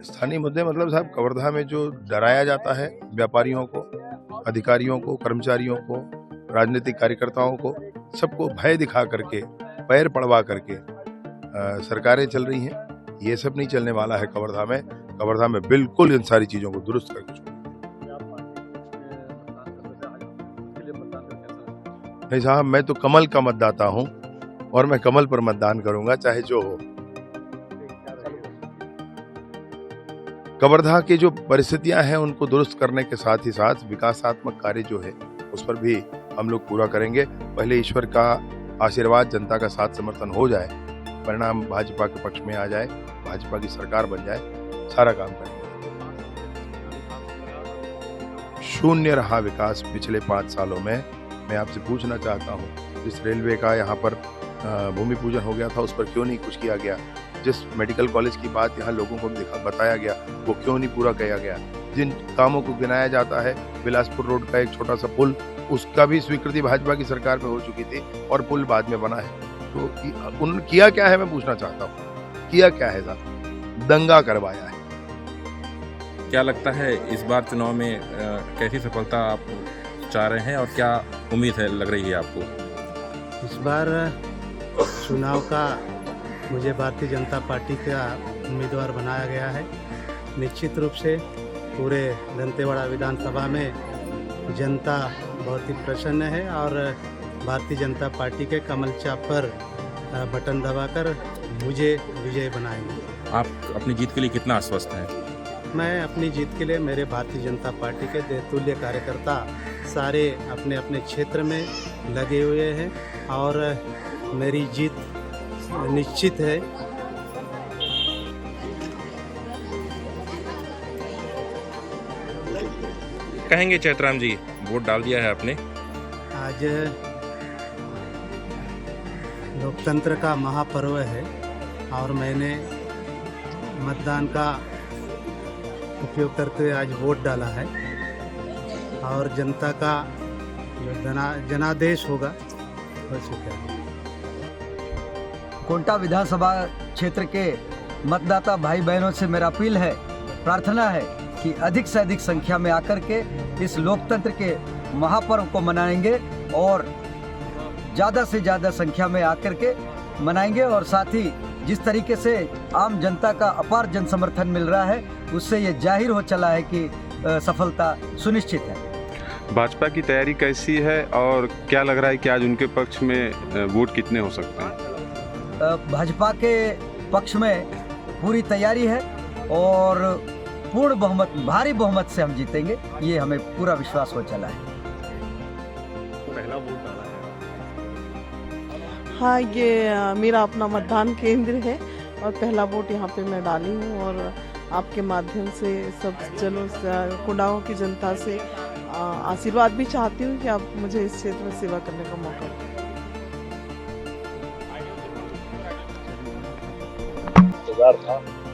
स्थानीय मुद्दे मतलब साहब कवर्धा में जो डराया जाता है व्यापारियों को, अधिकारियों को, कर्मचारियों को, राजनीतिक कार्यकर्ताओं को, सबको भय दिखा करके, पैर पड़वा करके सरकारें चल रही हैं। ये सब नहीं चलने वाला है कवर्धा में। कवर्धा में बिल्कुल इन सारी चीज़ों को दुरुस्त करके छोड़। नहीं साहब, मैं तो कमल का मतदाता हूँ और मैं कमल पर मतदान करूंगा चाहे जो हो। कवर्धा की जो परिस्थितियां हैं उनको दुरुस्त करने के साथ ही साथ विकासात्मक कार्य जो है उस पर भी हम लोग पूरा करेंगे। पहले ईश्वर का आशीर्वाद, जनता का साथ समर्थन हो जाए, परिणाम भाजपा के पक्ष में आ जाए, भाजपा की सरकार बन जाए, सारा काम करेंगे। शून्य रहा विकास पिछले 5 सालों में। मैं आपसे पूछना चाहता हूँ, जिस रेलवे का यहाँ पर भूमि पूजन हो गया था उस पर क्यों नहीं कुछ किया गया? जिस मेडिकल कॉलेज की बात यहाँ लोगों को बताया गया वो क्यों नहीं पूरा किया गया? जिन कामों को गिनाया जाता है, बिलासपुर रोड का एक छोटा सा पुल, उसका भी स्वीकृति भाजपा की सरकार में हो चुकी थी और पुल बाद में बना है। तो उन्होंने किया क्या है, मैं पूछना चाहता हूँ, किया क्या है? साहब दंगा करवाया है। क्या लगता है इस बार चुनाव में कैसी सफलता आप चाह रहे हैं और क्या उम्मीद है लग रही है आपको? इस बार चुनाव का मुझे भारतीय जनता पार्टी का उम्मीदवार बनाया गया है। निश्चित रूप से पूरे दंतेवाड़ा विधानसभा में जनता बहुत ही प्रसन्न है और भारतीय जनता पार्टी के कमल चाप पर बटन दबाकर मुझे विजय बनाएंगे। आप अपनी जीत के लिए कितना आश्वस्त हैं? मैं अपनी जीत के लिए, मेरे भारतीय जनता पार्टी के देतुल्य कार्यकर्ता सारे अपने अपने क्षेत्र में लगे हुए हैं और मेरी जीत निश्चित है। कहेंगे चैतराम जी, वोट डाल दिया है आपने? आज लोकतंत्र का महापर्व है और मैंने मतदान का उपयोग करते हुए आज वोट डाला है और जनता का जो जनादेश होगा हो चुका है। कोंटा विधानसभा क्षेत्र के मतदाता भाई बहनों से मेरा अपील है, प्रार्थना है कि अधिक से अधिक संख्या में आकर के इस लोकतंत्र के महापर्व को मनाएंगे और ज़्यादा से ज़्यादा संख्या में आकर के मनाएंगे और साथ ही जिस तरीके से आम जनता का अपार जन समर्थन मिल रहा है उससे ये जाहिर हो चला है कि सफलता सुनिश्चित है। भाजपा की तैयारी कैसी है और क्या लग रहा है कि आज उनके पक्ष में वोट कितने हो सकते हैं? भाजपा के पक्ष में पूरी तैयारी है और पूर्ण बहुमत, भारी बहुमत से हम जीतेंगे, ये हमें पूरा विश्वास हो चला है। पहला वोट डाला है? हाँ, ये मेरा अपना मतदान केंद्र है और पहला वोट यहाँ पे मैं डाली हूँ और आपके माध्यम से सब जनों से, कुंडाओं की जनता से आशीर्वाद भी चाहती हूँ कि आप मुझे इस क्षेत्र में सेवा करने का मौका दें।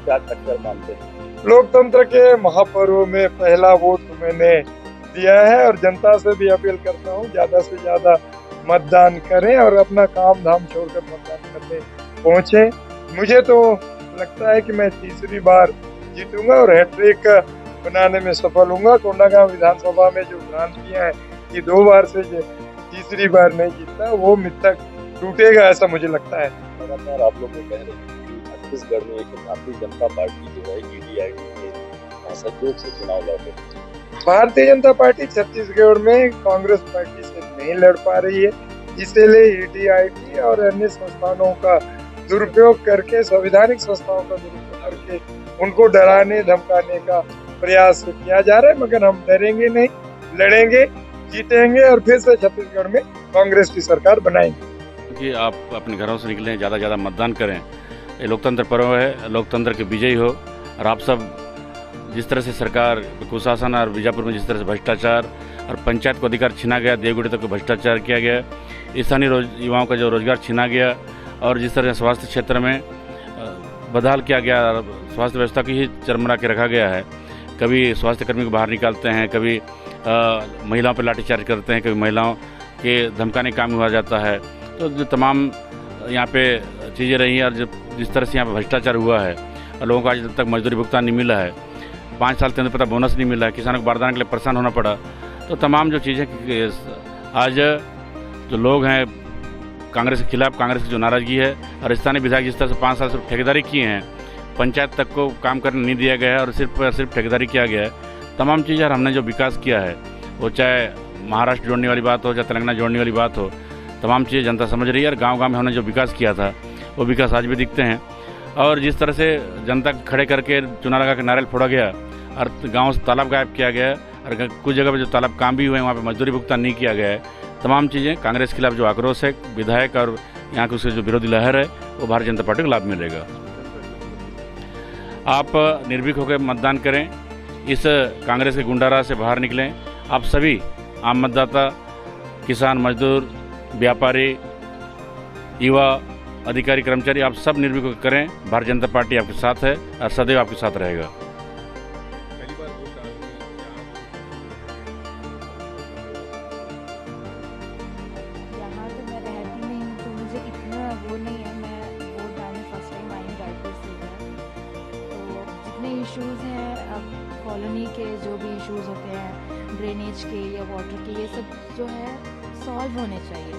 क्या टक्कर मानते हैं? लोकतंत्र के महापर्व में पहला वोट मैंने दिया है और जनता से भी अपील करता हूँ ज्यादा से ज्यादा मतदान करें और अपना काम धाम छोड़कर मतदान करने पहुँचे। मुझे तो लगता है कि मैं तीसरी बार जीतूंगा और हैट्रिक बनाने में सफल होऊंगा। कोंडागांव विधानसभा में जो भ्रांतियां हैं कि 2 बार से तीसरी बार नहीं जीतता, वो मिथक टूटेगा ऐसा मुझे लगता है। लगातार आप लोग कह रहे हैं कि छत्तीसगढ़ में एक भारतीय जनता पार्टी जो है EDID के सहयोग से चुनाव लड़ रही है। भारतीय जनता पार्टी छत्तीसगढ़ में कांग्रेस पार्टी से नहीं लड़ पा रही है, इसीलिए EDID और अन्य संस्थानों का दुरुपयोग करके, संवैधानिक संस्थाओं का दुरुपयोग करके उनको डराने धमकाने का प्रयास किया जा रहा है। मगर हम डरेंगे नहीं, लड़ेंगे, जीतेंगे और फिर से छत्तीसगढ़ में कांग्रेस की सरकार बनाएंगे। कि आप अपने घरों से निकलें, ज़्यादा ज़्यादा मतदान करें। ये लोकतंत्र पर्व है, लोकतंत्र के विजयी हो और आप सब जिस तरह से सरकार कुशासन और बीजापुर में जिस तरह से भ्रष्टाचार और पंचायत को अधिकार छीना गया, देवगुड़ी तक भ्रष्टाचार किया गया, स्थानीय युवाओं का जो रोजगार छीना गया और जिस तरह से स्वास्थ्य क्षेत्र में बदहाल किया गया, स्वास्थ्य व्यवस्था की ही चरमरा के रखा गया है। कभी स्वास्थ्य कर्मी को बाहर निकालते हैं, कभी महिलाओं पर लाठीचार्ज करते हैं, कभी महिलाओं के धमकाने का काम हुआ जाता है। तो जो तमाम यहाँ पे चीज़ें रही हैं और जिस तरह से यहाँ पर भ्रष्टाचार हुआ है लोगों को आज तक मजदूरी भुगतान नहीं मिला है, 5 साल के अंदर पता बोनस नहीं मिला है, किसानों को बारदाने के लिए परेशान होना पड़ा। तो तमाम जो चीज़ें आज जो लोग हैं कांग्रेस के खिलाफ, कांग्रेस की जो नाराज़गी है, और स्थानीय विधायक जिस तरह से 5 साल से ठेकेदारी किए हैं, पंचायत तक को काम करने नहीं दिया गया है और सिर्फ ठेकेदारी किया गया है। तमाम चीज़ें हमने जो विकास किया है, वो चाहे महाराष्ट्र जोड़ने वाली बात हो, चाहे तेलंगाना जोड़ने वाली बात हो, तमाम चीज़ें जनता समझ रही है। और गांव-गांव में हमने जो विकास किया था, वो विकास आज भी दिखते हैं। और जिस तरह से जनता खड़े करके चुनाव लगा के नारियल फोड़ा गया और गाँव से तालाब गायब किया गया, और कुछ जगह पर जो तालाब काम भी हुए हैं वहाँ पर मजदूरी भुगतान नहीं किया गया है। तमाम चीज़ें कांग्रेस के खिलाफ जो आक्रोश है विधायक और यहाँ की उसके जो विरोधी लहर है, वो भारतीय जनता पार्टी को लाभ मिलेगा। आप निर्भीक होकर मतदान करें, इस कांग्रेस के गुंडाराज से बाहर निकलें। आप सभी आम मतदाता, किसान, मजदूर, व्यापारी, युवा, अधिकारी, कर्मचारी, आप सब निर्भीक होकर करें। भारतीय जनता पार्टी आपके साथ है और सदैव आपके साथ रहेगा। यहाँ तो मैं रहती नहीं हूँ, तो मुझे इतना वो नहीं है। मैं वोट डालने फर्स्ट टाइम आई हूँ रायपुर से। तो जितने इश्यूज़ हैं अब कॉलोनी के, जो भी इश्यूज़ होते हैं ड्रेनेज के या वाटर के, ये सब जो है सॉल्व होने चाहिए।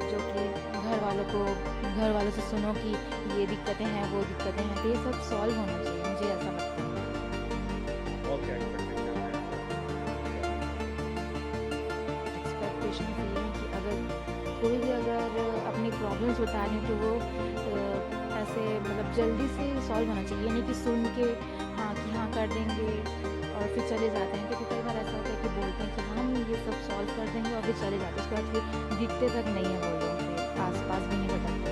जो कि घर वालों से सुनो कि ये दिक्कतें हैं, वो दिक्कतें हैं, तो ये सब सॉल्व होना चाहिए, मुझे ऐसा लगता है। एक्सपेक्टेशन ये है कि कोई भी अगर अपनी प्रॉब्लम्स बता रहे हैं तो वो ऐसे मतलब जल्दी से सॉल्व होना चाहिए, नहीं कि सुन के हाँ कि हाँ कर देंगे और फिर चले जाते हैं। क्योंकि कई बार ऐसा होता है कि बोलते हैं कि हम ये सब सॉल्व कर देंगे और फिर चले जाते हैं, उसके बाद फिर दिखते तक नहीं है वो लोग, फिर आस पास भी नहीं बताते।